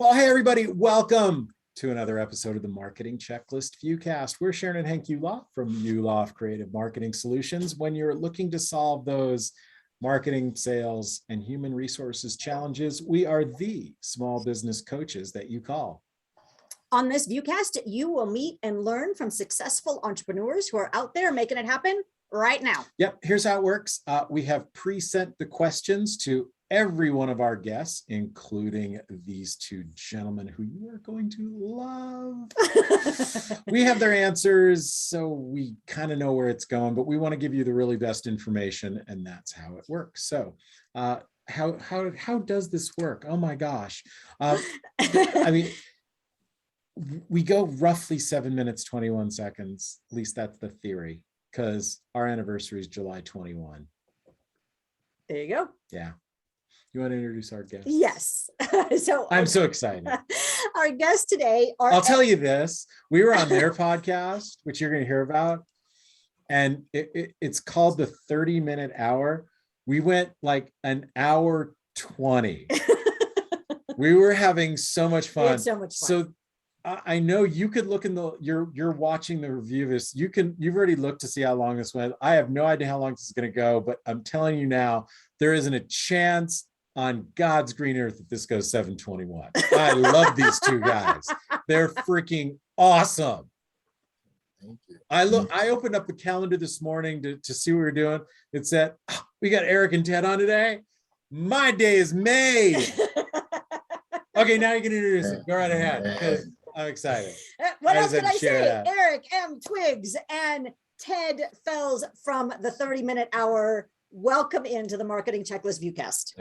Well, hey, everybody, welcome to another episode of the Marketing Checklist Viewcast. We're Sharon and Hank Yuloff from Yuloff Creative Marketing Solutions. When you're looking to solve those marketing, sales, and human resources challenges, we are the small business coaches that you call. On this Viewcast, you will meet and learn from successful entrepreneurs who are out there making it happen right now. Yep, here's how it works. We have pre-sent the questions to every one of our guests, including these two gentlemen who you are going to love. We have their answers, so we kind of know where it's going, but we want to give you the really best information, and that's how it works. So how does this work? Oh my gosh. I mean, we go roughly 7 minutes, 21 seconds. At least that's the theory, because our anniversary is July 21. There you go. Yeah. You want to introduce our guest? Yes. I'm so excited. Our guests today are... I'll tell you this. We were on their podcast, which you're going to hear about, and it's called the 30-minute hour. We went like an hour 20. We were having so much fun. We had so much fun. So I know you could look in you're watching the review of this. You've already looked to see how long this went. I have no idea how long this is going to go, but I'm telling you now, there isn't a chance on God's green earth that this goes 7:21. I love these two guys. They're freaking awesome. Thank you. I opened up the calendar this morning to see what we were doing. It said, we got Eric and Ted on today. My day is made. Okay, now you can introduce it. Go right ahead, because I'm excited. What else did I say? Eric M Twiggs and Ted Fells from the 30-minute hour. Welcome into the Marketing Checklist Viewcast.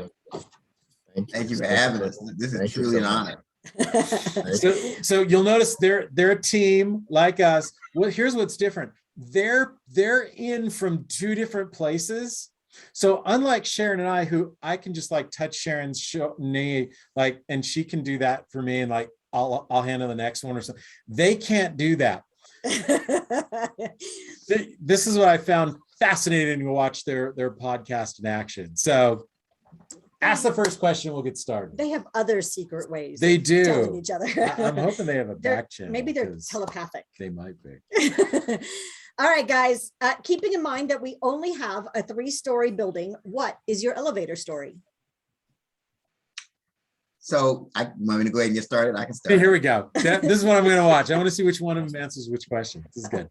Thank you for having us. This is truly an honor. So you'll notice they're a team like us. Well, here's what's different. They're in from two different places. So unlike Sharon and I, who I can just like touch Sharon's knee, like, and she can do that for me, and like I'll handle the next one or something. They can't do that. This is what I found fascinating to watch their podcast in action. So ask the first question, we'll get started. They have other secret ways. They do. Telling each other. I'm hoping they have a back channel. Maybe they're telepathic. They might be. All right, guys, keeping in mind that we only have a 3-story building, what is your elevator story? So I want me to go ahead and get started. I can start. Here we go. This is what I'm going to watch. I want to see which one of them answers which question. This is good.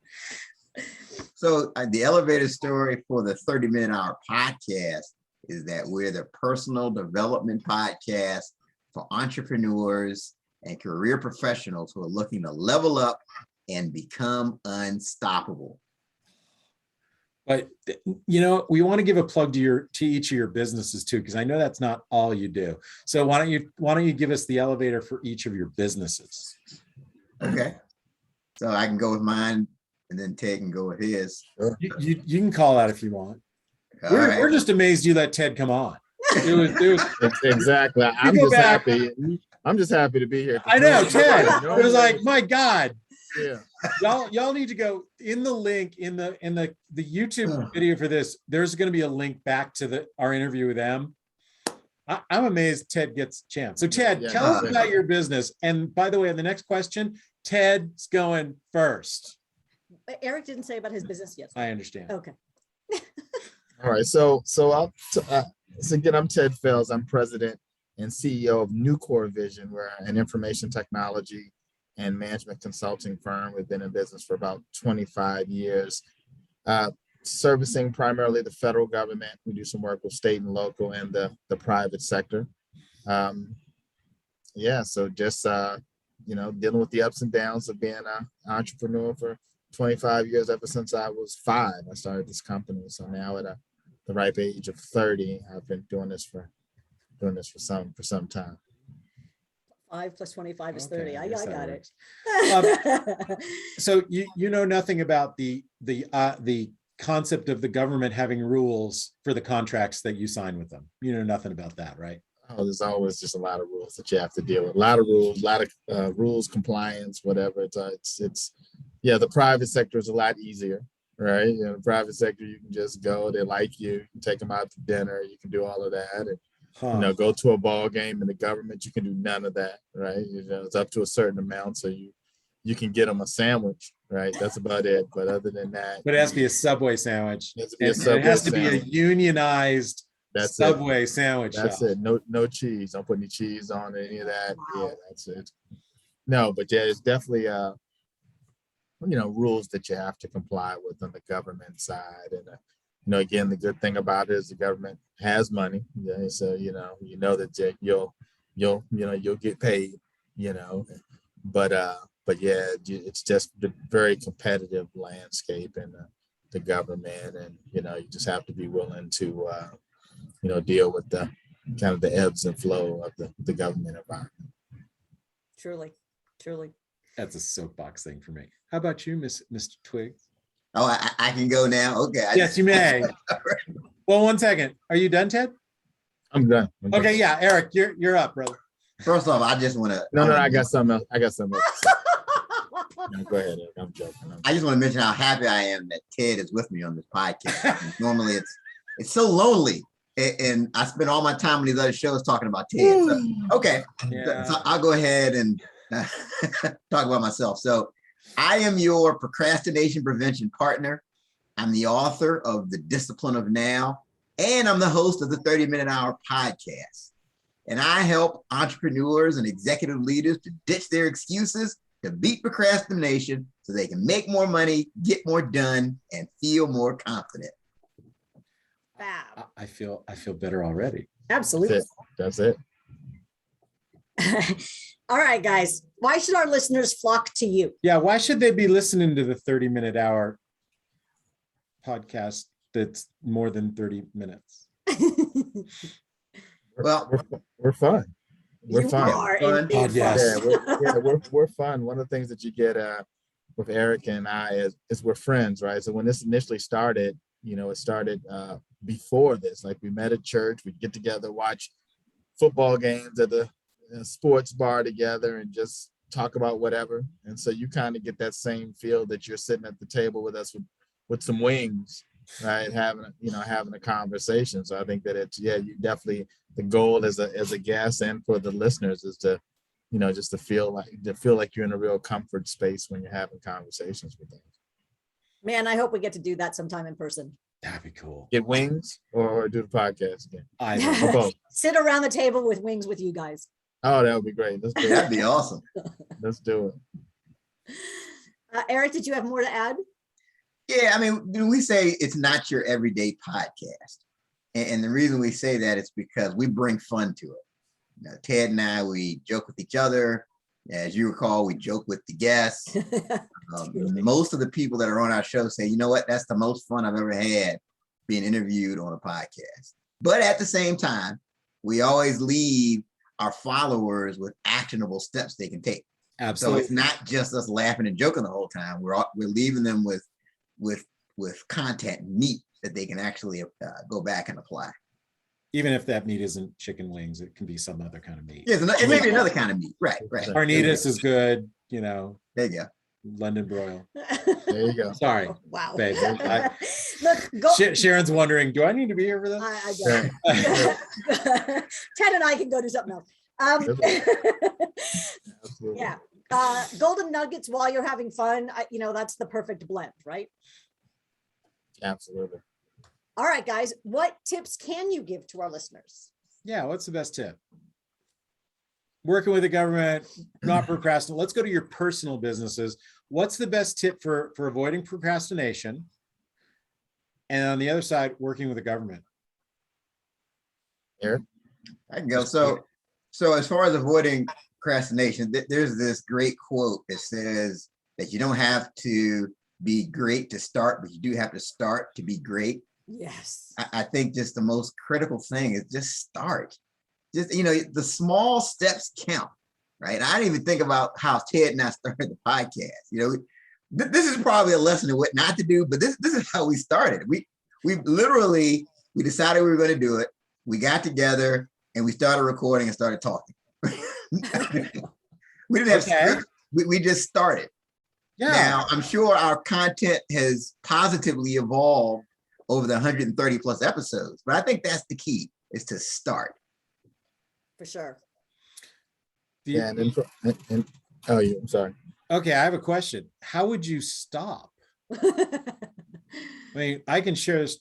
So the elevator story for the 30-minute hour podcast is that we're the personal development podcast for entrepreneurs and career professionals who are looking to level up and become unstoppable. But you know, we want to give a plug to each of your businesses too, because I know that's not all you do. So why don't you give us the elevator for each of your businesses? Okay. So I can go with mine, and then Ted can go with his. You can call that if you want. We're just amazed you let Ted come on. It was exactly. I'm just happy. I'm just happy to be here. I know, Ted. It was like, my God. Yeah. Y'all need to go in the link in the YouTube video for this. There's going to be a link back to our interview with them. I'm amazed Ted gets a chance. So Ted, tell us about your business. And by the way, on the next question, Ted's going first. Eric didn't say about his business yet. I understand. Okay. All right. So again, I'm Ted Fells. I'm president and CEO of Nucor Vision. We're an information technology and management consulting firm. We've been in business for about 25 years, servicing primarily the federal government. We do some work with state and local and the private sector. So just dealing with the ups and downs of being an entrepreneur for 25 years. Ever since I was 5, I started this company. So now at the ripe age of 30, I've been doing this for some time. 5 plus 25 is 30. I got it. So you know nothing about the concept of the government having rules for the contracts that you sign with them. You know nothing about that, right? Oh, there's always just a lot of rules that you have to deal with. A lot of rules, compliance, whatever. It's the private sector is a lot easier, right? The private sector, you can just go. They like you. You can take them out to dinner. You can do all of that. And go to a ball game. In the government, you can do none of that, right? It's up to a certain amount, so you can get them a sandwich, right? That's about it. But other than that, But it has to be a Subway sandwich. It has to be a And it Subway has to be a sandwich. unionized That's Subway sandwich That's shop. it. No cheese. Don't put any cheese on it, any of that. Wow. Yeah, that's it. No, but yeah, it's definitely rules that you have to comply with on the government side. And again, the good thing about it is the government has money. Yeah, so that you'll get paid. But yeah, it's just a very competitive landscape in the government, and you just have to be willing to deal with the kind of the ebbs and flow of the government environment. Truly. That's a soapbox thing for me. How about you, Mr. Twiggs? Oh, I can go now. Okay. Yes, you may. Well, 1 second. Are you done, Ted? I'm done. Okay, yeah, Eric, you're up, brother. First off, I just want to. No, I got something else. No, go ahead, Eric. I'm joking. I just want to mention how happy I am that Ted is with me on this podcast. Normally, it's so lonely, and I spend all my time on these other shows talking about Ted. So, okay, Yeah. so I'll go ahead and talk about myself. So, I am your procrastination prevention partner. I'm the author of The Discipline of Now, and I'm the host of the 30-Minute Hour podcast. And I help entrepreneurs and executive leaders to ditch their excuses to beat procrastination so they can make more money, get more done, and feel more confident. Fab. I feel better already. Absolutely. That's it. All right, guys. Why should our listeners flock to you? Yeah, why should they be listening to the 30-minute hour podcast that's more than 30 minutes? Well, we're fun. We're You fun. are Fun. indeed Oh, yes. fun. We're fun. One of the things that you get with Eric and I is we're friends, right? So when this initially started, it started before this. Like we met at church, we'd get together, watch football games at the sports bar together, and just talk about whatever. And so you kind of get that same feel that you're sitting at the table with us with some wings, right? Having a conversation. So I think that you definitely, the goal as a guest and for the listeners is to, just to feel like you're in a real comfort space when you're having conversations with them. Man, I hope we get to do that sometime in person. That'd be cool. Get wings or do the podcast again. I Or both. Sit around the table with wings with you guys. Oh, that would be great. Let's do it. that'd be awesome. Let's do it. Eric, did you have more to add? Yeah, I mean, we say it's not your everyday podcast. And the reason we say that is because we bring fun to it. Ted and I, we joke with each other. As you recall, we joke with the guests. Most of the people that are on our show say, you know what, that's the most fun I've ever had being interviewed on a podcast. But at the same time, we always leave our followers with actionable steps they can take. Absolutely. So it's not just us laughing and joking the whole time. We're leaving them with content, meat that they can actually go back and apply. Even if that meat isn't chicken wings, it can be some other kind of meat. Yes, it may be another kind of meat. Right. Carnitas is good, There you go. London broil. There you go. Sorry, Oh, wow. babe. Look, go. Sharon's wondering, do I need to be here for this? I get it. Ted and I can go do something else. Absolutely. Yeah. Golden nuggets while you're having fun. That's the perfect blend, right? Absolutely. All right, guys, what tips can you give to our listeners? Yeah, what's the best tip? Working with the government, not procrastinate. Let's go to your personal businesses. What's the best tip for avoiding procrastination? And on the other side, working with the government. Eric? I can go. So as far as avoiding procrastination, there's this great quote that says that you don't have to be great to start, but you do have to start to be great. Yes. I think just the most critical thing is just start. Just, the small steps count, right? I didn't even think about how Ted and I started the podcast. This is probably a lesson of what not to do, but this is how we started. We decided we were going to do it. We got together and we started recording and started talking. We didn't have scripts. We just started. Yeah. Now, I'm sure our content has positively evolved over the 130 plus episodes, but I think that's the key, is to start. For sure. Yeah, and then oh, yeah, I'm sorry. Okay, I have a question. How would you stop? I mean, I can share this,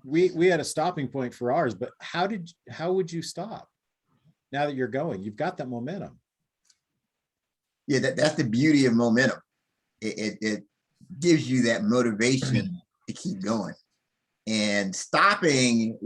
we had a stopping point for ours, but how would you stop now that you're going? You've got that momentum. Yeah, that's the beauty of momentum. It gives you that motivation to keep going. And stopping,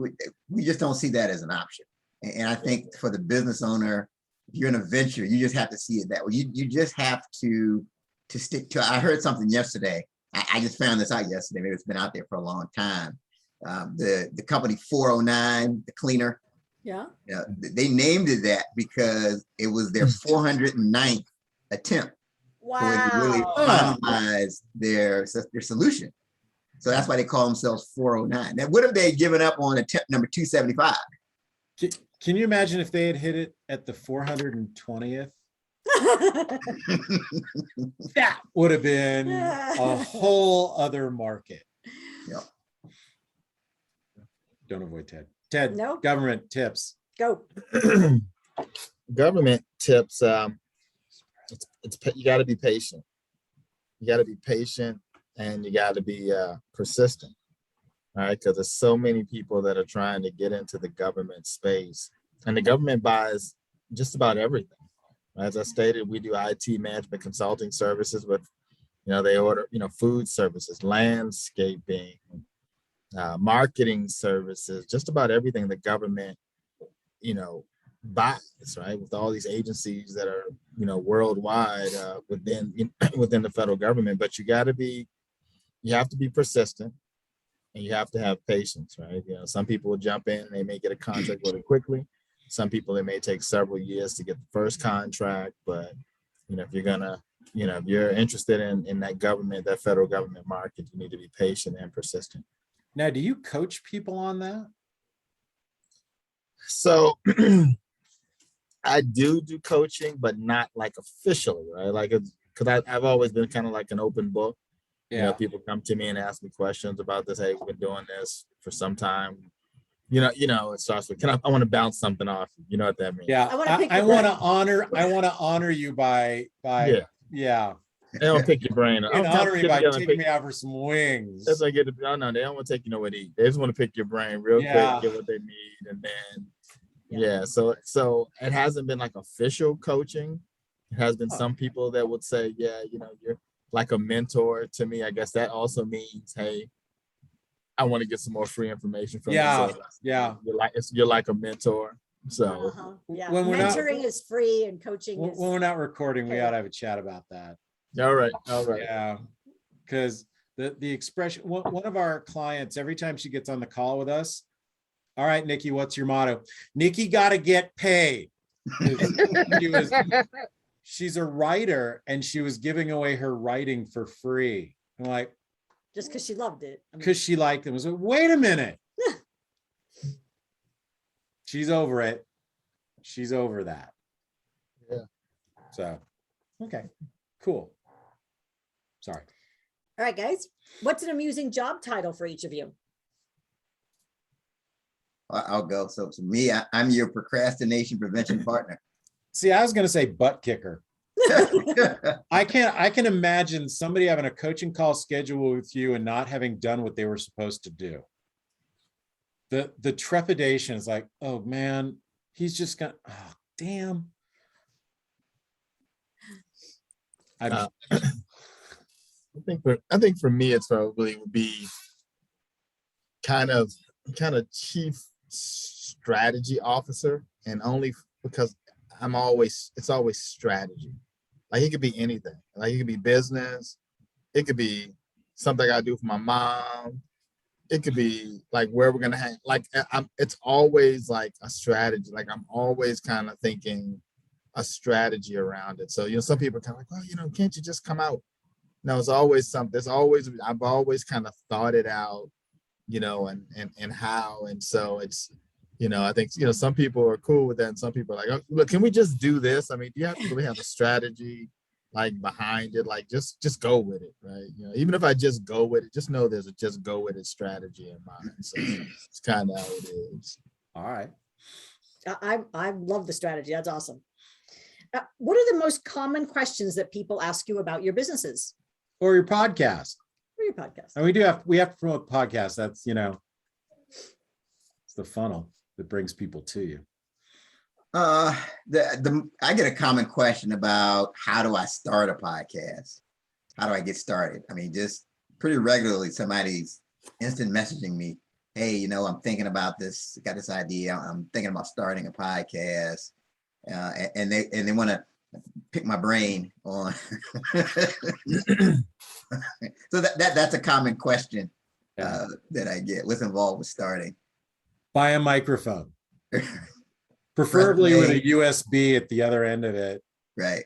we just don't see that as an option. And I think for the business owner, if you're in a venture, you just have to see it that way. You just have to stick to. I heard something yesterday. I just found this out yesterday. Maybe it's been out there for a long time. The company 409, the cleaner. Yeah. They named it that because it was their 409th attempt. Wow. To really finalize their solution. So that's why they call themselves 409. Now, what if they had given up on attempt number 275? Can you imagine if they had hit it at the 420th? That would have been a whole other market. Yep. Don't avoid Ted. Ted, No. Government tips. Go. Government tips. You got to be patient. You got to be patient, and you got to be persistent. All right, because there's so many people that are trying to get into the government space, and the government buys just about everything. As I stated, we do IT management consulting services, but they order food services, landscaping, marketing services, just about everything the government buys, right? With all these agencies that are worldwide within the federal government. But you have to be persistent, and you have to have patience, right? Some people will jump in, they may get a contract really quickly. Some people, it may take several years to get the first contract, but if you're interested in that federal government market, you need to be patient and persistent. Now, do you coach people on that? So I do coaching, but not like officially, right? Like, because I've always been kind of like an open book. Yeah. People come to me and ask me questions about this. Hey, we've been doing this for some time. It starts with, I want to bounce something off. You know what that means? Yeah. I want to honor you by yeah. They don't pick your brain. Honor me by taking me out for some wings. That's like they don't want to take you nowhere to eat. They just want to pick your brain real quick, get what they need, and then So it hasn't been like official coaching. It has been some people that would say, you're like a mentor to me. I guess that also means, hey, I want to get some more free information from you. So you're like a mentor. So when mentoring is free and coaching is when we're not recording, we ought to have a chat about that. All right. Yeah, because the expression, one of our clients, every time she gets on the call with us, all right, Nikki, what's your motto? Nikki got to get paid. She's a writer, and she was giving away her writing for free. I'm like, just because she loved it. Because she liked it. I was like, wait a minute. She's over it. She's over that. Yeah. So, okay, cool. Sorry. All right, guys. What's an amusing job title for each of you? I'll go. So me, I'm your procrastination prevention partner. See, I was going to say butt kicker. I can imagine somebody having a coaching call scheduled with you and not having done what they were supposed to do. The trepidation is like, oh man, he's just gonna, oh damn. I think for me, it's probably would be kind of chief strategy officer, and only because it's always strategy. Like, it could be anything. Like, it could be business. It could be something I do for my mom. It could be like where we're gonna hang. Like, it's always like a strategy. Like, I'm always kind of thinking a strategy around it. So some people are kind of like, well, can't you just come out? No, it's always something. I've always kind of thought it out, and how. And so it's, I think, some people are cool with that, and some people are like, oh, look, can we just do this? I mean, do you have to really have a strategy like behind it? Like, just go with it, right? Even if I just go with it, just know there's a just go with it strategy in mind. So it's kind of how it is. All right. I love the strategy. That's awesome. What are the most common questions that people ask you about your businesses Or your podcast. or your podcast? And we have to promote podcasts. That's, it's the funnel that brings people to you. I get a common question about how do I start a podcast? How do I get started? I mean, just pretty regularly, somebody's instant messaging me, hey, I'm thinking about this, got this idea. I'm thinking about starting a podcast. And they want to pick my brain on. So that's a common question that I get. What's involved with starting? Buy a microphone, preferably with a USB at the other end of it. Right.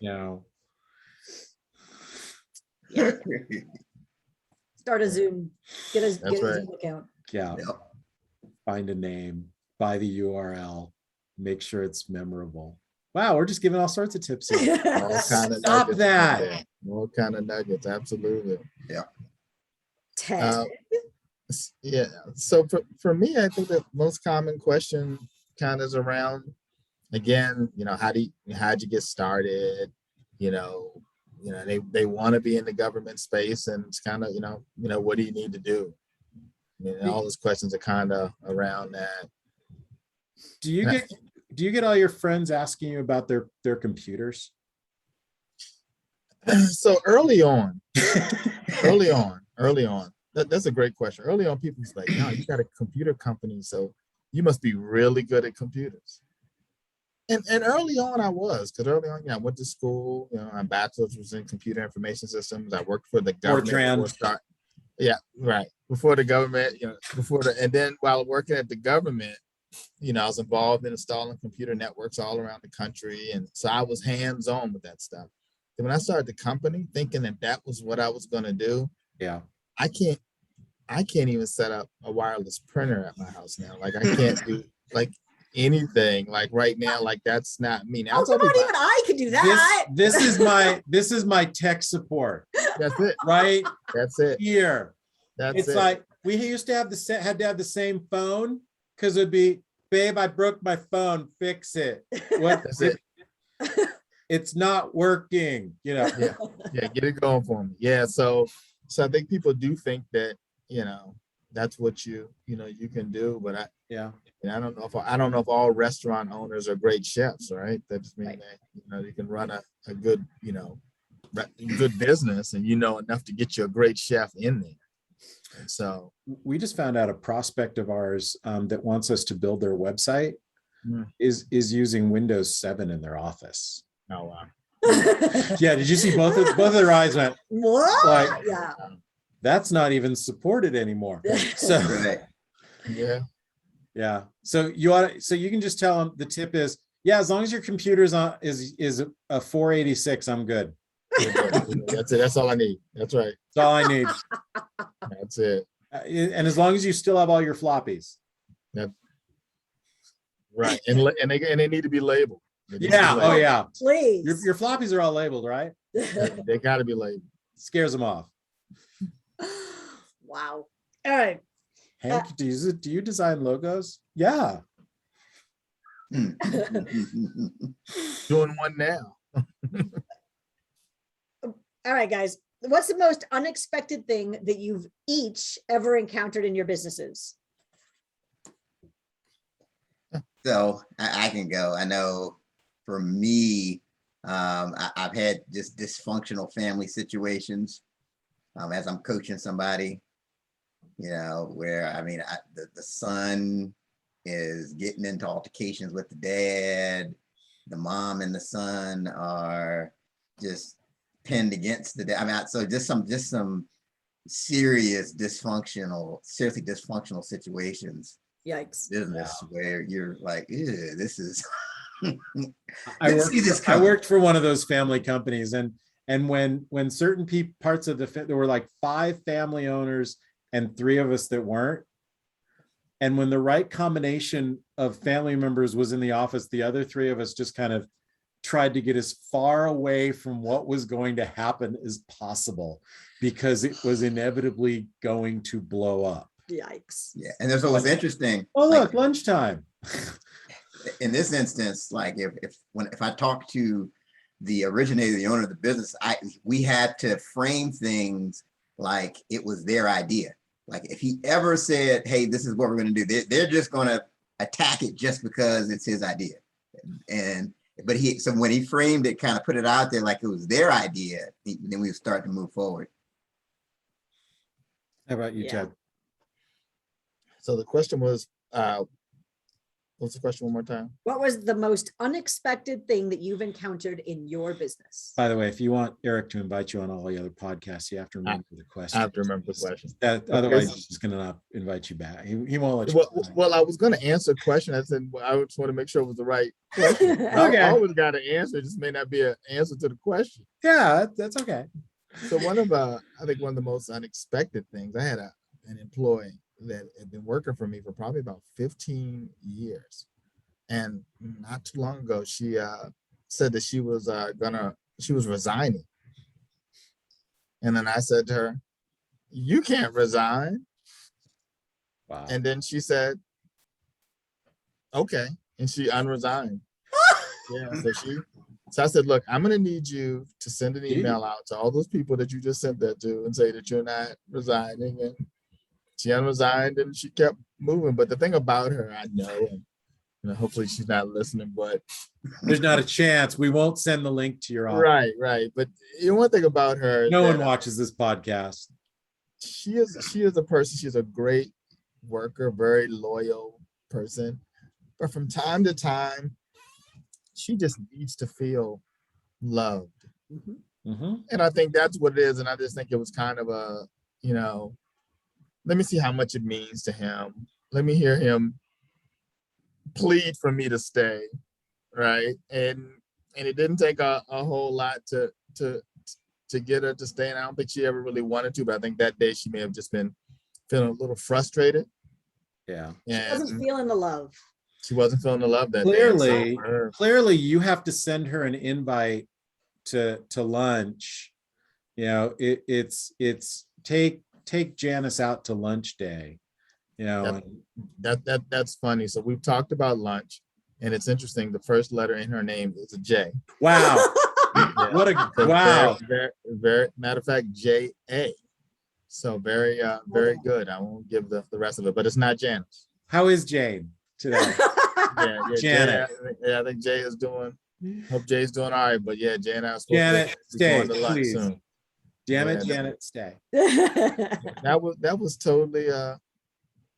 Start a Zoom. Get a Zoom account. Yeah. Yep. Find a name. Buy the URL. Make sure it's memorable. Wow, we're just giving all sorts of tips here. Stop that. All kind of nuggets, absolutely. Yeah. Ted. Yeah. So for me, I think the most common question kind of is around, again, how'd you get started? They want to be in the government space, and it's kind of, what do you need to do? All those questions are kind of around that. Do you get all your friends asking you about their computers? So early on, that's a great question. Early on, people's like, no, you got a computer company, so you must be really good at computers. And early on I was, because early on, I went to school, my bachelor's was in computer information systems. I worked for the government. Before the government, and then while working at the government, I was involved in installing computer networks all around the country. And so I was hands-on with that stuff. And when I started the company, thinking that was what I was going to do. Yeah. I can't even set up a wireless printer at my house now. Like I can't do anything right now. That's not me. Now, even I could do that. This is my tech support. That's it. Right. That's it. Here. It's like we used to have had to have the same phone, because it'd be, babe, I broke my phone, fix it. What? That's it. It's not working. Yeah, get it going for me. Yeah. So I think people do think that, that's what you can do, but I don't know if all restaurant owners are great chefs, right? That just means that, you can run a good, good business, and enough to get you a great chef in there. And so we just found out a prospect of ours that wants us to build their website is using Windows 7 in their office. Oh wow. Yeah, did you see both of their eyes went, what? Yeah. That's not even supported anymore. So Right. yeah. So you can just tell them the tip is, as long as your computer's on is a 486, I'm good. That's it. That's all I need. That's right. That's all I need. That's it. And as long as you still have all your floppies. Yep. Right. And they need to be labeled. Oh yeah. Please. Your floppies are all labeled, right? They got to be labeled. Scares them off. Wow. All right. Hank, do you design logos? Yeah. Doing one now. All right, guys. What's the most unexpected thing that you've each ever encountered in your businesses? So I can go. I know for me, I've had just dysfunctional family situations as I'm coaching somebody, where the son is getting into altercations with the dad. The mom and the son are just pinned against the dad. So just some seriously dysfunctional situations. Yikes. Business where you're like, ew, this is. I worked for one of those family companies, and when certain parts of there were like 5 family owners and 3 of us that weren't, and when the right combination of family members was in the office, the other 3 of us just kind of tried to get as far away from what was going to happen as possible, because it was inevitably going to blow up. Yikes. Yeah, and there's always interesting. Oh, look, lunchtime. in this instance, like if I talk to the originator, the owner of the business, we had to frame things like it was their idea. Like if he ever said, "Hey, this is what we're going to do," they're just going to attack it just because it's his idea. But so when he framed it, kind of put it out there like it was their idea, then we start to move forward. How about you, Ted? So the question was, what's the question one more time? What was the most unexpected thing that you've encountered in your business? By the way, if you want Eric to invite you on all the other podcasts, you have to remember the question. I have to remember the question. Otherwise, he's just going to not invite you back. He won't let you. Well, I was going to answer a question. I said, I just want to make sure it was the right question. Okay. I always got an answer. It just may not be an answer to the question. Yeah, that's okay. So I think one of the most unexpected things, I had an employee that had been working for me for probably about 15 years. And not too long ago, she said that she was resigning. And then I said to her, "You can't resign." Wow. And then she said, "Okay." And she unresigned. Yeah. So I said, "Look, I'm going to need you to send an email out to all those people that you just sent that to and say that you're not resigning." And she unresigned and she kept moving. But the thing about her, I know, and hopefully she's not listening, but there's not a chance. We won't send the link to your office. Right. But one thing about her, no one watches this podcast. She is a person. She's a great worker, very loyal person. But from time to time, she just needs to feel loved. Mm-hmm. And I think that's what it is. And I just think it was kind of let me see how much it means to him. Let me hear him plead for me to stay, right? And it didn't take a whole lot to get her to stay, and I don't think she ever really wanted to, but I think that day she may have just been feeling a little frustrated. Yeah. She wasn't feeling the love. She wasn't feeling the love that day. So clearly you have to send her an invite to lunch. It's take Janice out to lunch day. That's funny. So we've talked about lunch, and it's interesting. The first letter in her name is a J. Wow. Yeah. What a wow. Very matter of fact, J-A. So very good. I won't give the rest of it, but it's not Janice. How is Jane today? Yeah, Janet. I think Jay is doing. Hope Jay's doing all right. But yeah, Jane, I was supposed Janet, to stay, going to lunch please. soon. Damn it, Janet, stay. That was totally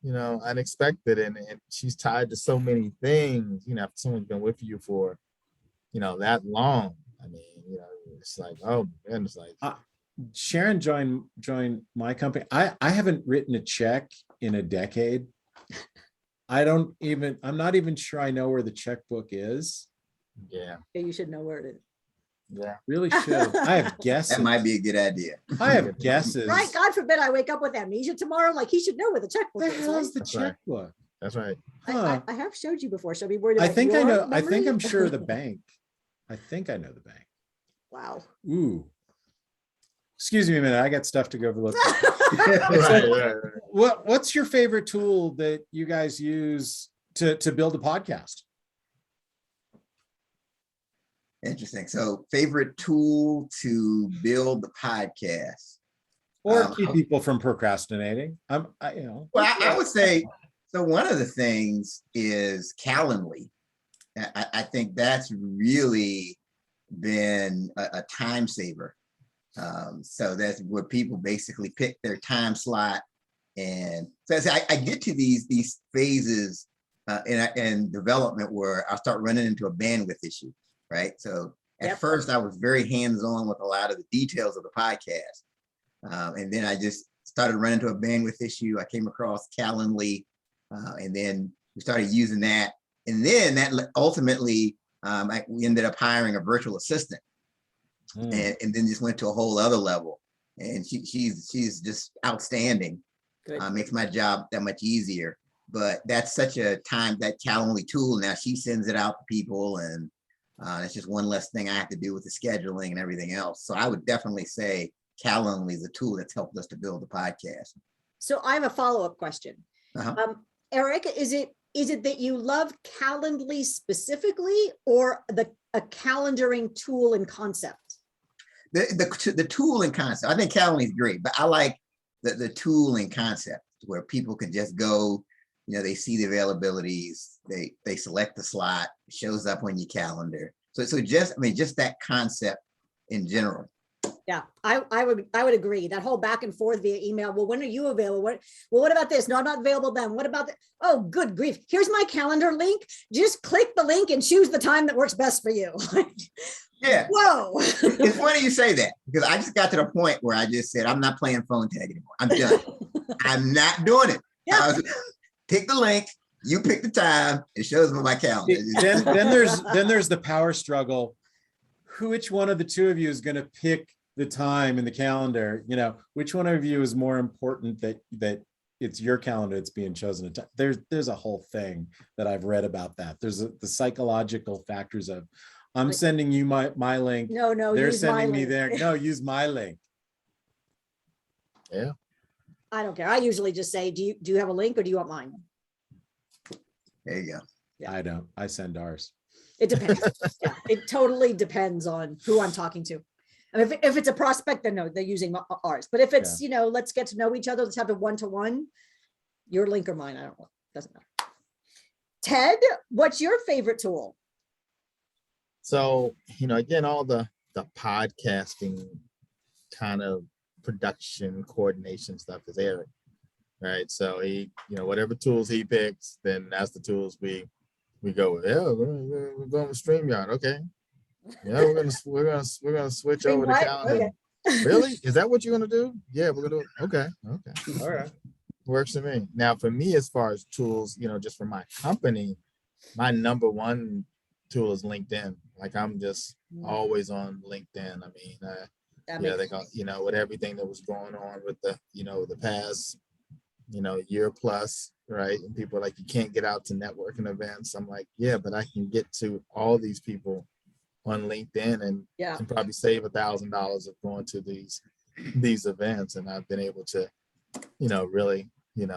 unexpected, and she's tied to so many things. If someone's been with you for that long, I mean, it's like, oh man, it's like Sharon joined my company. I haven't written a check in a decade. I'm not even sure I know where the checkbook is. Yeah, you should know where it is. Yeah, really should. I have guesses. That might be a good idea. I have guesses. Right? God forbid I wake up with amnesia tomorrow. Like, he should know where the checkbook is. How's the That's checkbook? right. That's right. Huh. I have showed you before. So I'll be worried I about think I your know. I memory. think I'm sure of the bank. I think I know the bank. Wow. Ooh. Excuse me a minute. I got stuff to go overlook. Right. What's your favorite tool that you guys use to build a podcast? Interesting. So, favorite tool to build the podcast, Or keep people from procrastinating? Well, I would say so. One of the things is Calendly. I think that's really been a time saver. So that's where people basically pick their time slot, and so I get to these phases in development where I start running into a bandwidth issue. Right. So at first I was very hands-on with a lot of the details of the podcast. And then I just started running into a bandwidth issue. I came across Calendly, and then we started using that. And then that ultimately, we ended up hiring a virtual assistant, and then just went to a whole other level. And she's just outstanding. Makes my job that much easier. But that's such a time, that Calendly tool. Now she sends it out to people, and it's just one less thing I have to do with the scheduling and everything else. So I would definitely say Calendly is a tool that's helped us to build the podcast. So I have a follow-up question. Eric, is it is it that you love Calendly specifically, or a calendaring tool and concept? The tool and concept. I think Calendly is great, but I like the tool and concept where people can just go, they see the availabilities, they select the slot, it shows up on your calendar. So just that concept in general. Yeah, I would agree. That whole back and forth via email. Well, when are you available? What about this? No, I'm not available then. What about that? Oh, good grief. Here's my calendar link. Just click the link and choose the time that works best for you. Yeah. Whoa. It's funny you say that, because I just got to the point where I just said, I'm not playing phone tag anymore. I'm done. I'm not doing it. Yeah. Pick the link, you pick the time, it shows me on my calendar. Then there's the power struggle. Which one of the two of you is going to pick the time in the calendar? Which one of you is more important that it's your calendar that's being chosen? There's a whole thing that I've read about that. There's the psychological factors of, I'm sending you my link. No, they're use sending my me link. their. No, use my link. Yeah. I don't care. I usually just say, do you have a link, or do you want mine? There you go. Yeah. I don't. I send ours. It depends. Yeah, it totally depends on who I'm talking to. I mean, if it's a prospect, then no, they're using ours. But if it's, let's get to know each other, let's have a one-to-one, your link or mine, I don't know. Doesn't matter. Ted, what's your favorite tool? So, again, all the podcasting kind of production coordination stuff is Eric, right? So he, whatever tools he picks, then that's the tools we go with. Yeah, we're going with StreamYard. Okay. Yeah, we're gonna switch over to calendar. Okay. Really? Is that what you're gonna do? Yeah, we're gonna do it. Okay. All right. Works for me. Now, for me, as far as tools, just for my company, my number one tool is LinkedIn. Like, I'm just always on LinkedIn. I mean, they got, with everything that was going on with the past, year plus, right? And people are like, you can't get out to networking events. I'm like, yeah, but I can get to all these people on LinkedIn and probably save $1,000 of going to these events. And I've been able to, really,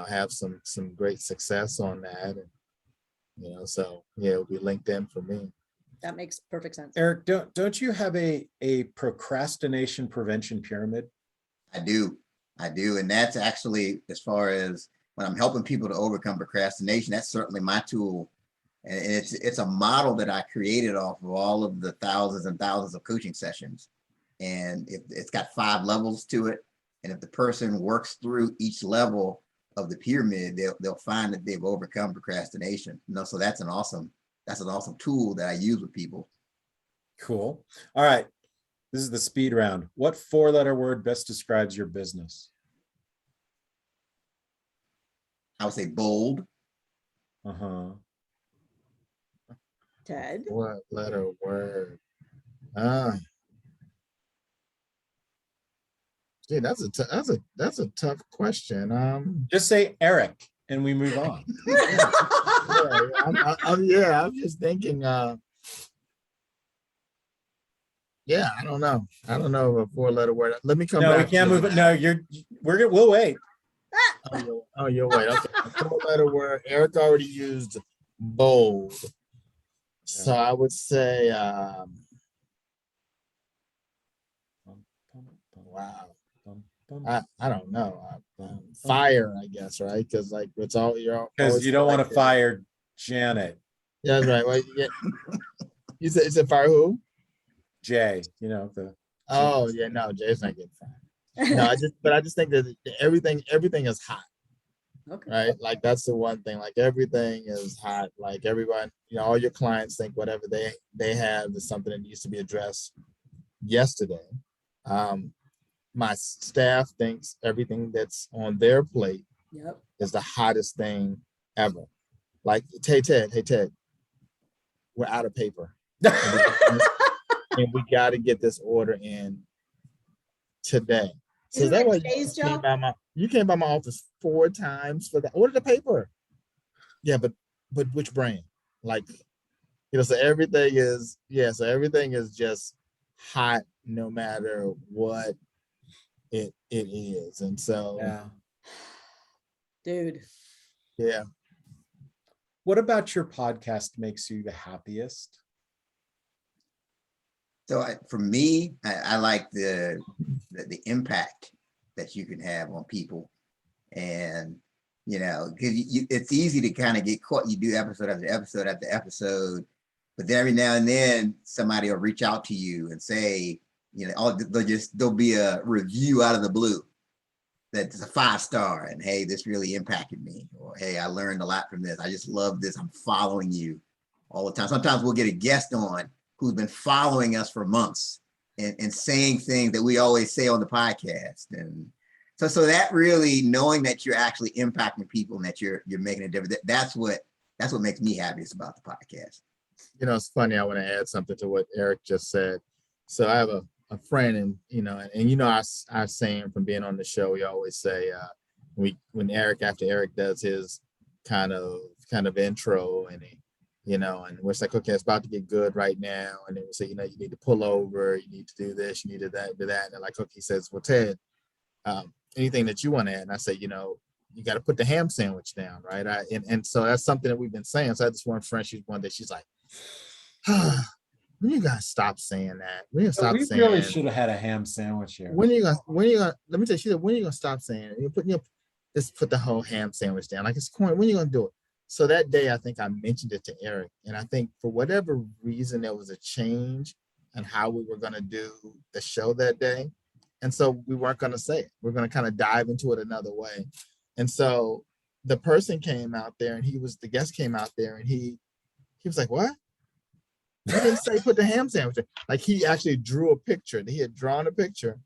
have some great success on that. And, so yeah, it'll be LinkedIn for me. That makes perfect sense. Eric, don't you have a procrastination prevention pyramid? I do. And that's actually, as far as when I'm helping people to overcome procrastination, that's certainly my tool. And it's a model that I created off of all of the thousands and thousands of coaching sessions. And it's got 5 levels to it. And if the person works through each level of the pyramid, they'll find that they've overcome procrastination. So that's an awesome tool that I use with people. Cool. All right. This is the speed round. What 4-letter word best describes your business? I would say bold. Uh-huh. Ted? What letter word? Gee, that's a tough question. Just say Eric and we move on. I'm just thinking. I don't know. I don't know a 4-letter word. Let me come back. No, we can't move it. No, we'll wait. Oh, you'll wait. Okay. A 4-letter word. Eric already used bold. So I would say, wow. I don't know. Fire, I guess, right? Because like it's all because you don't want to fire Janet. Yeah, that's right. Well, yeah. You said fire who? Jay. Oh yeah, no, Jay's not getting fired. No, I just think that everything is hot. Okay. Right? Like that's the one thing. Like everything is hot. Like everyone, all your clients think whatever they have is something that needs to be addressed yesterday. My staff thinks everything that's on their plate is the hottest thing ever. Like, hey Ted, we're out of paper. And we got to get this order in today. So that way you came by my office 4 times for that. Order the paper. Yeah, but which brand? Like, so everything is just hot no matter what it is. And so dude. Yeah. What about your podcast makes you the happiest? So for me, I like the impact that you can have on people. And, because it's easy to kind of get caught. You do episode after episode after episode, but then every now and then somebody will reach out to you and say, there'll be a review out of the blue that's a 5-star, and hey, this really impacted me, or hey, I learned a lot from this. I just love this. I'm following you all the time. Sometimes we'll get a guest on who's been following us for months and saying things that we always say on the podcast. And so that really, knowing that you're actually impacting people and that you're making a difference, that's what makes me happiest about the podcast. It's funny. I want to add something to what Eric just said. So I have a friend, and our saying from being on the show, we always say after Eric does his kind of intro, and and we're like, okay, it's about to get good right now, and then we say, you need to pull over, you need to do this, you need to do that, and they're like, okay, he says, well, Ted, anything that you want to add? And I say, you got to put the ham sandwich down, right? And so that's something that we've been saying. So I had this one friend, she's like, when you guys stop saying that? When you stop We saying? really should have had a ham sandwich here. When are you gonna? Let me tell you. She said, when are you gonna stop saying it? Just put the whole ham sandwich down. Like, it's corny. When are you gonna do it? So that day, I think I mentioned it to Eric, and I think for whatever reason, there was a change in how we were gonna do the show that day, and so we weren't gonna say it. We're gonna kind of dive into it another way, and so the person came out there, and the guest came out there, and he was like, "What? He didn't say put the ham sandwich in." Like, he actually drew a picture. He had drawn a picture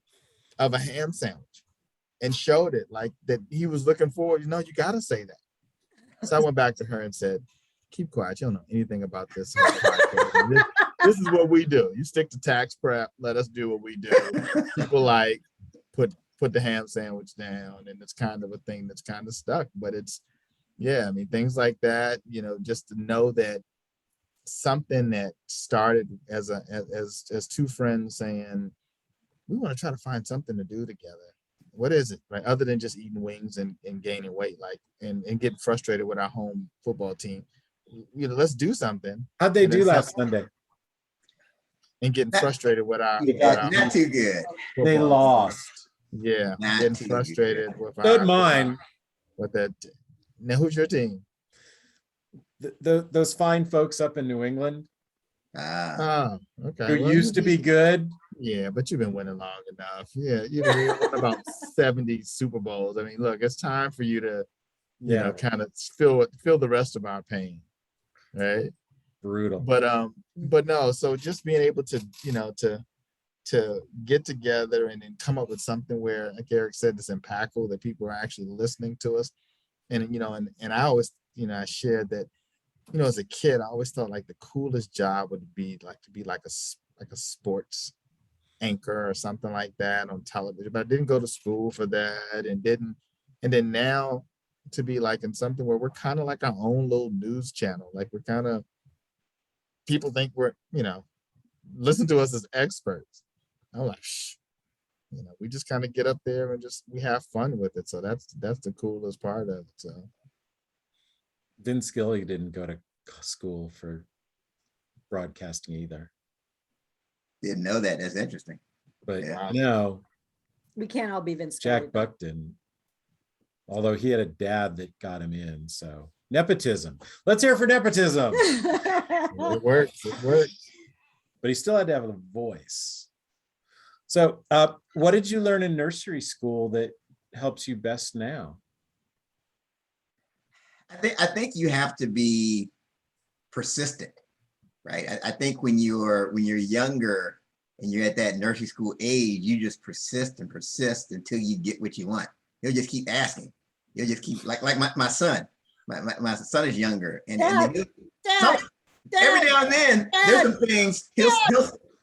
of a ham sandwich and showed it, like that he was looking forward. You gotta say that. So I went back to her and said, keep quiet. You don't know anything about this. This is what we do. You stick to tax prep. Let us do what we do. People like put the ham sandwich down, and it's kind of a thing that's kind of stuck. But it's, things like that, just to know that something that started as two friends saying, we want to try to find something to do together. What is it, right? Other than just eating wings and gaining weight, and getting frustrated with our home football team. Let's do something. How'd they do last Sunday? And getting frustrated with our not too good. They lost. Yeah, getting frustrated with Good mine. With that. Now, who's your team? Those fine folks up in New England. Okay. Who used to be good. Yeah, but you've been winning long enough. Yeah, you've been winning about 70 Super Bowls. I mean, look, it's time for you to, kind of feel the rest of our pain, right? Brutal. But no. So just being able to, to get together and then come up with something where, like Eric said, it's impactful, that people are actually listening to us, and and I always, I shared that, as a kid, I always thought like the coolest job would be like to be like a sports anchor or something like that on television, but I didn't go to school for that, and then now to be like in something where we're kind of like our own little news channel. Like, we're kind of, people think we're, listen to us as experts. I'm like, we just kind of get up there and we have fun with it. So that's the coolest part of it. So Vin Scully didn't go to school for broadcasting either. Didn't know that. That's interesting. But no, we can't all be Vince Scully. Jack Buck didn't. Although he had a dad that got him in. So nepotism. Let's hear for nepotism. It works. But he still had to have a voice. So what did you learn in nursery school that helps you best now? I think you have to be persistent, right? I think when you're younger and you're at that nursery school age, you just persist and persist until you get what you want. You'll just keep asking. You'll just keep like my son. My son is younger, and every now and then there's some things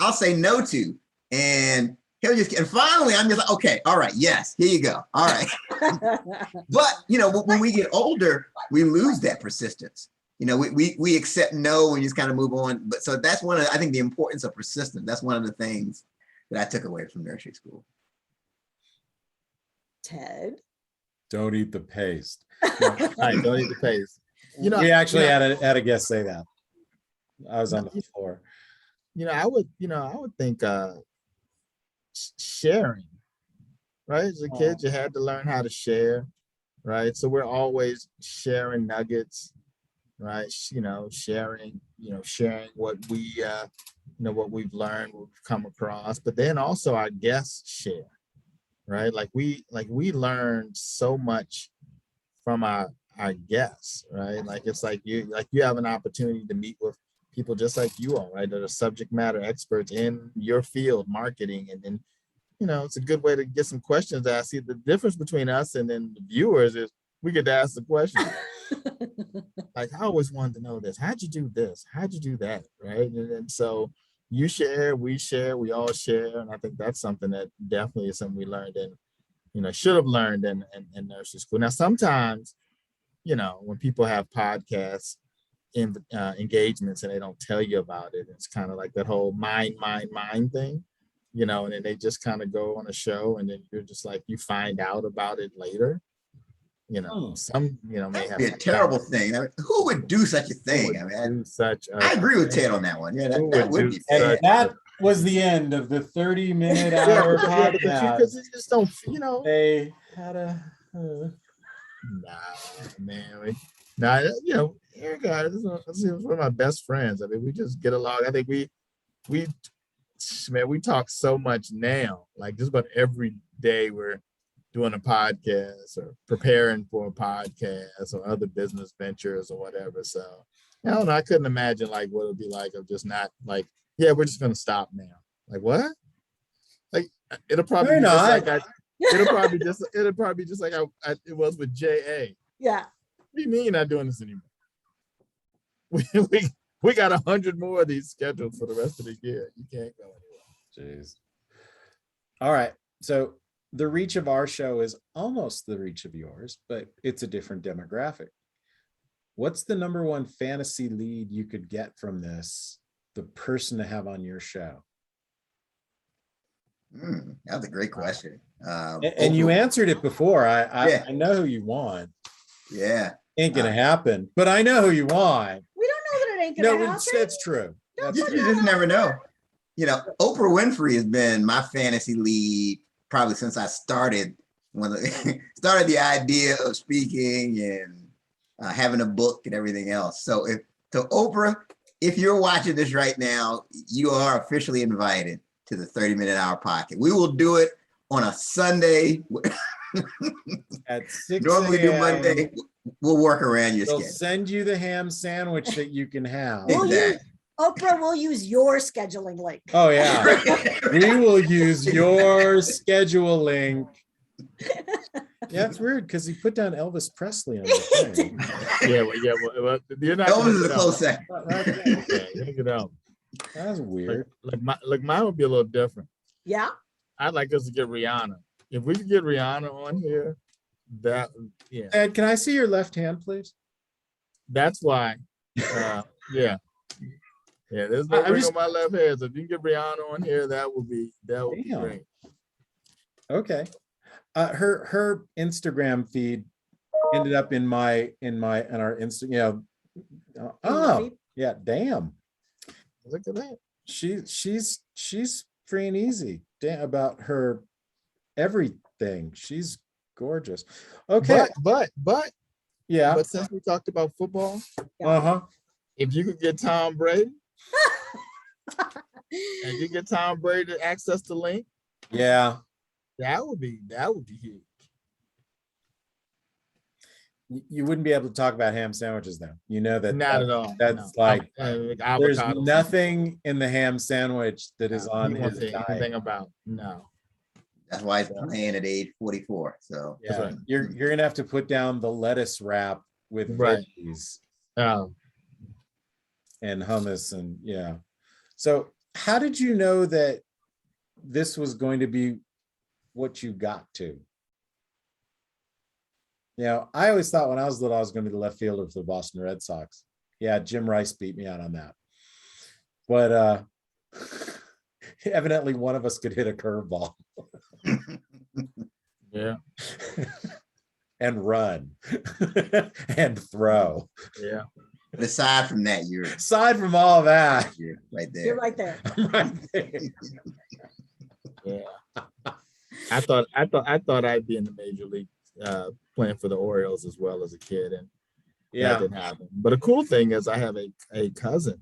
I'll say no to, and he'll just, and finally I'm just like, okay, all right, yes, here you go, all right. But when we get older, we lose that persistence. We accept no and just kind of move on. But so that's I think the importance of persistence. That's one of the things that I took away from nursery school. Ted, don't eat the paste. Right, don't eat the paste. You know, We actually you know, had a guest say that. I was on the floor. I would think sharing, right? As a kid, you had to learn how to share, right? So we're always sharing nuggets, right? Sharing what what we've learned, what we've come across, but then also our guests share, right? Like we learn so much from our guests, right? Like it's like you have an opportunity to meet with people just like you are, right? That are subject matter experts in your field, marketing, and then it's a good way to get some questions asked. See, the difference between us and then the viewers is we get to ask the question. Like, I always wanted to know this. How'd you do this? How'd you do that? Right. And so you share, we all share. And I think that's something that definitely is something we learned should have learned in nursery school. Now, sometimes, when people have podcasts in engagements and they don't tell you about it, it's kind of like that whole mind thing, and then they just kind of go on a show and then you're just like, you find out about it later. Some, may That'd have be a terrible thing. I mean, who would do such a thing? I mean, I agree with Ted on that one. Yeah, that would be And bad. that was the end of the 30-minute yeah, hour because podcast. you just don't, They had a Nah, man. Erica, this is one of my best friends. I mean, we just get along. I think we talk so much now. Like just about every day we're doing a podcast or preparing for a podcast or other business ventures or whatever. So I don't know. I couldn't imagine like what it would be like of just not like, yeah, we're just gonna stop now. Like what? Like it'll probably be just like it'll probably be just like it was with JA. Yeah. What do you mean you're not doing this anymore? We got 100 more of these scheduled for the rest of the year. You can't go anywhere. Jeez. All right. So the reach of our show is almost the reach of yours, but it's a different demographic. What's the number one fantasy lead you could get from this, the person to have on your show? That's a great question. And you answered it before. I know who you want. Yeah. Ain't gonna happen, but I know who you want. We don't know that it ain't gonna happen. That's true. That's You true. just never know. Oprah Winfrey has been my fantasy lead probably since I started started the idea of speaking and having a book and everything else. So Oprah, if you're watching this right now, you are officially invited to the 30-minute hour podcast. We will do it on a Sunday. At 6 Normally do a.m. Monday. We'll work around your They'll schedule. send you the ham sandwich that you can have. Exactly. Oprah will use your scheduling link. Oh yeah, we will use your schedule link. Yeah, it's weird because he put down Elvis Presley on the thing. Well, you're not. Elvis is a close second. That's weird. Like mine would be a little different. Yeah. I'd like us to get Rihanna. If we could get Rihanna on here, Ed, can I see your left hand, please? That's why. There's no ring on my left hand. So if you can get Rihanna on here, that would be great. Okay. Her Instagram feed ended up in our Instagram. Oh yeah, damn. Look at that. She's free and easy. Damn, about her everything. She's gorgeous. Okay. But yeah. But since we talked about football, if you could get Tom Brady, and you get Tom Brady to access the link, yeah, that would be huge. You wouldn't be able to talk about ham sandwiches though. You know that not at all. That's there's nothing in the ham sandwich that is on his diet. Anything about no. That's why he's playing at age 44. So yeah, right. You're gonna have to put down the lettuce wrap with veggies and hummus and yeah. So how did you know that this was going to be what you got to? I always thought when I was little, I was going to be the left fielder for the Boston Red Sox. Yeah, Jim Rice beat me out on that. But evidently one of us could hit a curveball. Yeah. and run and throw. Yeah. But aside from that, you're Aside from all that, right there. You're right there. I'm right there. Yeah. I thought I'd be in the major league playing for the Orioles as well as a kid, and that Yeah. didn't happen. But a cool thing is I have a cousin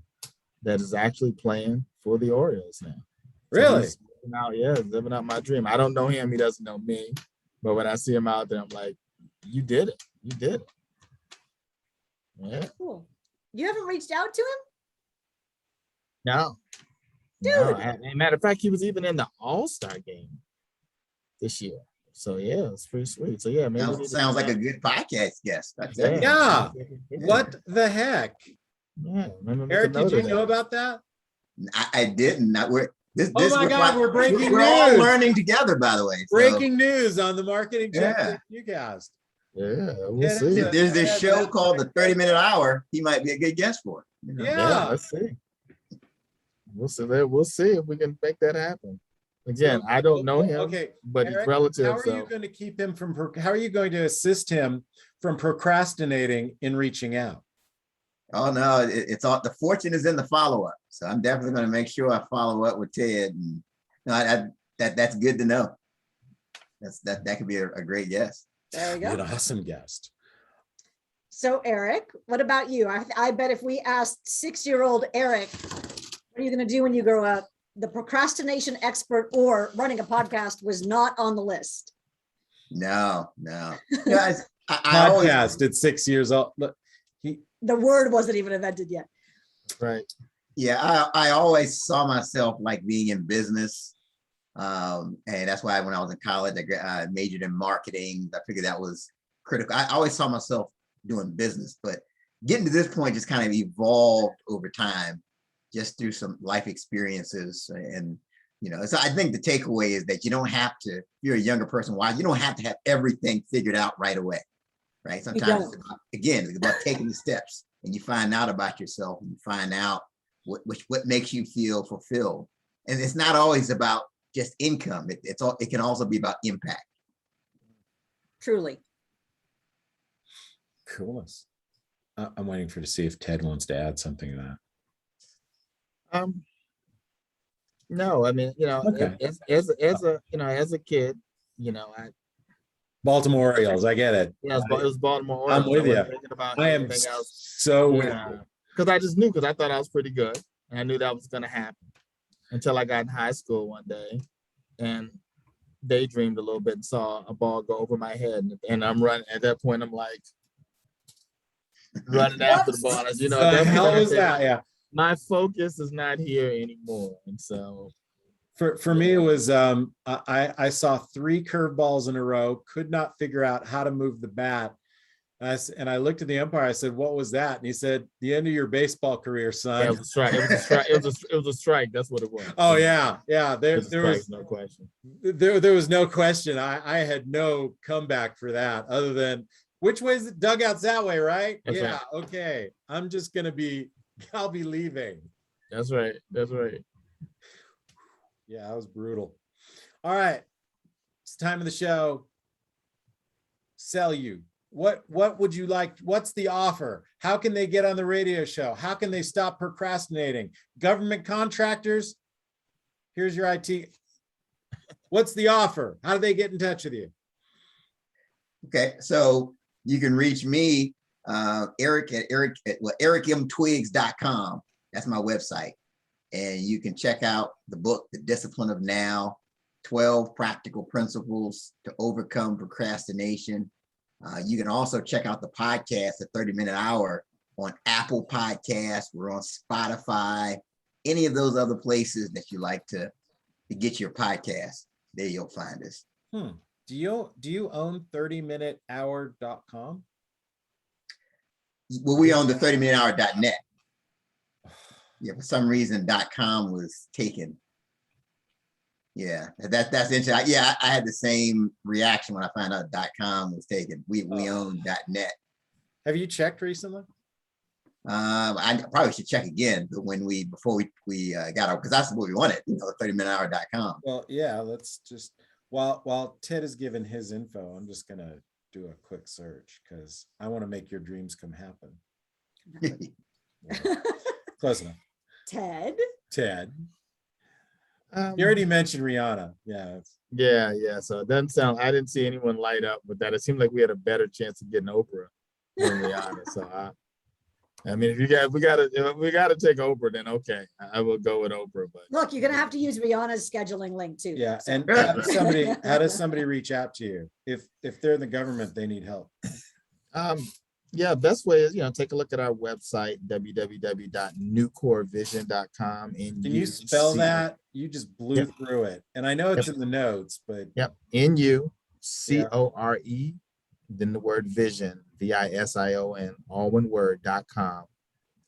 that is actually playing for the Orioles now. So Really? he's living out my dream. I don't know him, he doesn't know me, but when I see him out there, I'm like, you did it. You did it. Yeah. Cool. You haven't reached out to him? No. Dude. No. As a matter of fact, he was even in the All-Star game this year. So yeah, it's pretty sweet. So yeah, maybe Sounds like a good podcast guest. I tell you. Yeah. What the heck? Yeah. Eric, did you know about that? I didn't. Oh my God, we're breaking We're all news. learning together, by the way. So Breaking news on the Marketing Check Newcast. Yeah, we'll Yeah, see. if there's this show called the 30-minute hour, he might be a good guest for it. You know? Yeah. Let's see. We'll see if we can make that happen. Again, I don't know him, Okay, but he's Eric, relative. how are you going to keep him from? How are you going to assist him from procrastinating in reaching out? Oh no, it's all, the fortune is in the follow-up. So I'm definitely going to make sure I follow up with Ted. And no, that's good to know. That could be a great guest. There you Be an go. awesome guest. So Eric, what about you? I bet if we asked 6-year-old Eric, what are you going to do when you grow up? The procrastination expert or running a podcast was not on the list. No. Guys, I always, Podcast at 6 years old. Look, The word wasn't even invented yet. Right. yeah, I always saw myself like being in business. And that's why when I was in college, I majored in marketing. I figured that was critical. I always saw myself doing business, but getting to this point just kind of evolved over time, just through some life experiences. And, so I think the takeaway is that you don't have to, if you're a younger person, you don't have to have everything figured out right away, right? Sometimes, it's about taking the steps, and you find out about yourself, and you find out what makes you feel fulfilled. And it's not always about just income. It can also be about impact. Truly. coolness. I'm waiting to see if Ted wants to add something to that. No, I mean, Okay. as a kid, Baltimore Orioles, I get it. it was Baltimore I'm Orioles. with I wasn't you. thinking about I am anything else. so with you. Because I just knew, because I thought I was pretty good, and I knew that was going to happen until I got in high school one day and daydreamed a little bit and saw a ball go over my head, and I'm running. At that point, I'm like running after the ball. As The hell was that? Yeah. My focus is not here anymore, and so For me, it was I saw 3 curveballs in a row, could not figure out how to move the bat. And I looked at the umpire. I said, "What was that?" And he said, "The end of your baseball career, son." it was a strike. It was a strike. That's what it was. Oh yeah. There was no question. There was no question. I had no comeback for that other than which way is the dugout's that way, right? That's yeah. right. Okay. I'll be leaving. That's right. Yeah, that was brutal. All right. It's time of the show. Sell you. What would you like? What's the offer? How can they get on the radio show? How can they stop procrastinating? Government contractors? Here's your IT. What's the offer? How do they get in touch with you? Okay, so you can reach me, Eric at ericmtwiggs.com. That's my website. And you can check out the book, The Discipline of Now, 12 Practical Principles to Overcome Procrastination. You can also check out the podcast, The 30-Minute Hour, on Apple Podcasts. We're on Spotify, any of those other places that you like to get your podcast. There you'll find us. Do you own 30minutehour.com? Well, we own the 30minutehour.net. Yeah, for some reason, .com was taken. Yeah, that's interesting. Yeah, I had the same reaction when I found out .com was taken. We own .net. Have you checked recently? I probably should check again, but before we got out, because that's what we wanted, the 30minutehour.com. Well, yeah, let's just while Ted is giving his info, I'm just gonna do a quick search because I want to make your dreams come happen. Close enough. Ted. Ted. You already mentioned Rihanna. Yeah. Yeah. So it doesn't sound, I didn't see anyone light up with that. It seemed like we had a better chance of getting Oprah than Rihanna. So I mean, if we got to take Oprah, then okay, I will go with Oprah. But Look, you're gonna have to use Rihanna's scheduling link too. Yeah. so. And how does somebody reach out to you? If they're in the government, they need help. Yeah, best way is, take a look at our website, www.newcorevision.com. Can you spell that? You just blew through it. And I know it's in the notes, but Yep. NUCORE, then the word vision, VISION, all one word.com.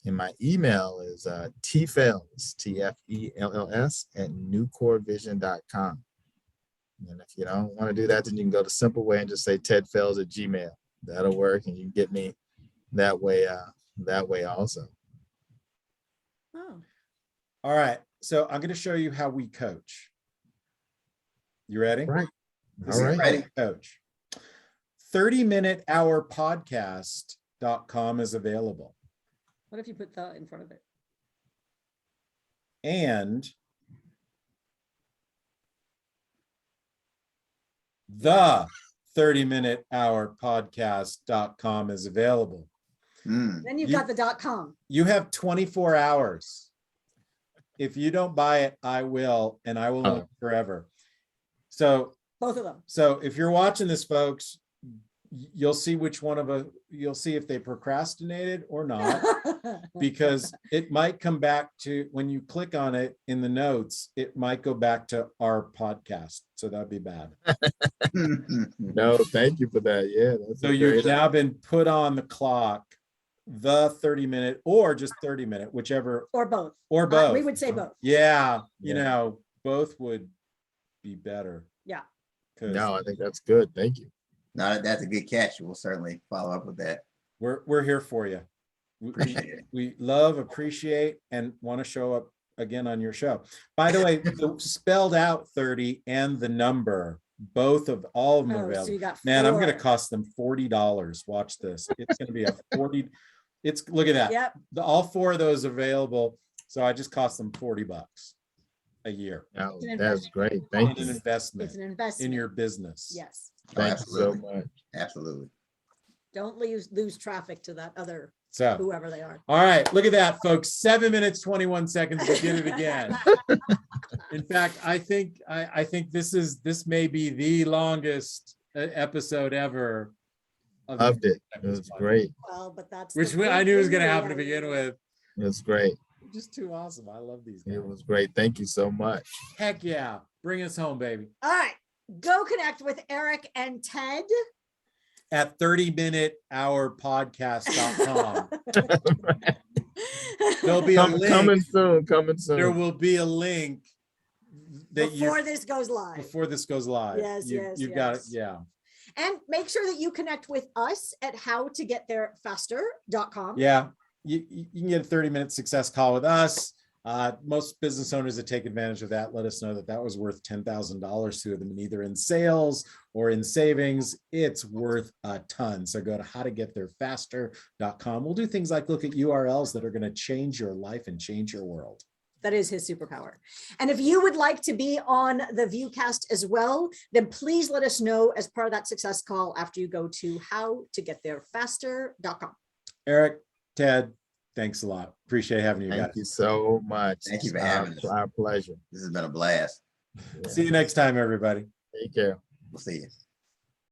And my email is tfells, TFELLS @newcorevision.com. And if you don't want to do that, then you can go the simple way and just say tedfells@gmail. That'll work, and you can get me that way also. Oh. all right. So I'm going to show you how we coach. You ready? Right. This All is right. how we coach. 30minutehourpodcast.com is available. What if you put the in front of it? And the 30minutehourpodcast.com is available. Then you've got the .com. You have 24 hours. If you don't buy it, I will, and I will own it forever. So Both of them. So if you're watching this, folks, you'll see which one of us, you'll see if they procrastinated or not, because it might come back to, when you click on it in the notes, it might go back to our podcast. So that'd be bad. No, thank you for that. Yeah. So you've now been put on the clock, the 30-minute or just 30-minute, whichever. Or both. Or both. We would say both. Yeah. Yeah. Both would be better. Yeah. No, I think that's good. Thank you. No, that's a good catch. We'll certainly follow up with that. We're here for you. Appreciate it. We love, appreciate, and want to show up again on your show. By the way, the spelled out 30 and the number, all of them are Oh, so available. you got Man, I'm 4. going to cost them $40. Watch this. It's going to be a 40. Look at that. Yep. All 4 of those available. So I just cost them $40 a year. No, It's an that's investment. great. Thank It's an you. investment It's an investment. in your business. Yes. Thank you so Absolutely. much. Absolutely. Don't lose traffic to that other, So, whoever they are. all right, look at that, folks. 7 minutes, 21 seconds. We did it again. In fact, I think this may be the longest episode ever. Loved it. It was great. Well, but that's. Which the I knew was going to thing, happen to yeah. begin with. It was great. Just too awesome. I love these guys. It was great. Thank you so much. Heck yeah. Bring us home, baby. All right. Go connect with Eric and Ted. At 30minutehourpodcast.com. There'll be a link. Coming soon. Coming soon. There will be a link that Before this goes live. before this goes live. Yes, yes, You've got it. yes. Yeah. And make sure that you connect with us at howtogettherefaster.com. Yeah. You can get a 30-minute success call with us. Most business owners that take advantage of that let us know that was worth $10,000 to them, either in sales or in savings. It's worth a ton. So go to howtogettherefaster.com. We'll do things like look at URLs that are going to change your life and change your world. That is his superpower. And if you would like to be on the Viewcast as well, then please let us know as part of that success call after you go to howtogettherefaster.com. Eric, Ted, thanks a lot. Appreciate having you guys. Thank you so much. Thank you for It's having us. our pleasure. This has been a blast. See you next time, everybody. Take care. We'll see you.